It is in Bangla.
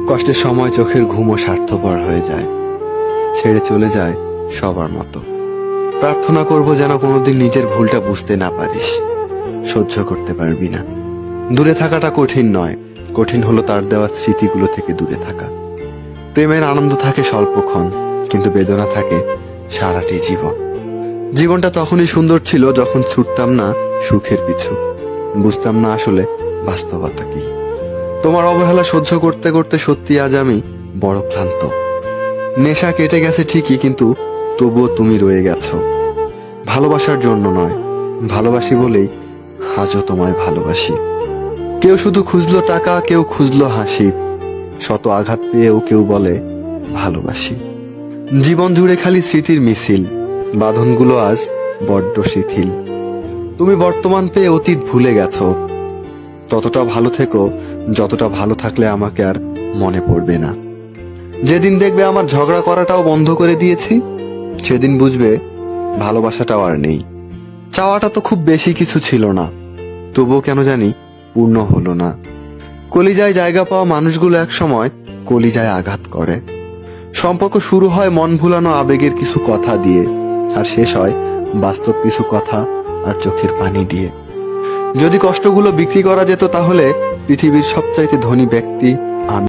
কষ্টের সময় চোখের ঘুমও স্বার্থপর হয়ে যায়, ছেড়ে চলে যায় সবার মতো। প্রার্থনা করব যেন কোনোদিন নিজের ভুলটা বুঝতে না পারিস, সহ্য করতে পারবি না। দূরে থাকাটা কঠিন নয়, কঠিন হলো তার দেওয়া স্মৃতিগুলো থেকে দূরে থাকা। প্রেমের আনন্দ থাকে স্বল্পক্ষণ, কিন্তু বেদনা থাকে সারাটি জীবন। জীবনটা তখনই সুন্দর ছিল যখন ছুটতাম না সুখের পিছু, বুঝতাম না আসলে বাস্তবতা কি। তোমার অবহেলা সহ্য করতে করতে সত্যি আজ আমি বড় ক্লান্ত। নেশা কেটে গেছে ঠিকই, কিন্তু তবুও তুমি রয়ে গেছো। ভালোবাসার জন্য নয়, ভালোবাসি বলেই আজও তোমায় ভালোবাসি। কেউ শুধু খুঁজলো টাকা, কেউ খুঁজলো হাসি, শত আঘাত পেয়েও কেউ বলে ভালোবাসি। জীবন জুড়ে খালি স্মৃতির মিছিল, বাঁধনগুলো আজ বড্ড শিথিল। তুমি বর্তমান পেয়ে অতীত ভুলে গেছো। ততটা ভালো থেকো যতটা ভালো থাকলে আমাকে আর মনে পড়বে না। যেদিন দেখবে আমার ঝগড়া করাটাও বন্ধ করে দিয়েছি, সেদিন বুঝবে ভালোবাসাটাও আর নেই। চাওয়াটা তো খুব বেশি কিছু ছিল না, তবুও কেন জানি পূর্ণ হলো না। কলিজায় জায়গা পাওয়া মানুষগুলো এক সময় কলিজায় আঘাত করে। সম্পর্ক শুরু হয় মন ভুলানো আবেগের কিছু কথা দিয়ে, আর শেষ হয় বাস্তব কিছু কথা আর চোখের পানি দিয়ে। যদি কষ্টগুলো বিক্রি করা যেত, তাহলে পৃথিবীর সবচাইতে ধনী ব্যক্তি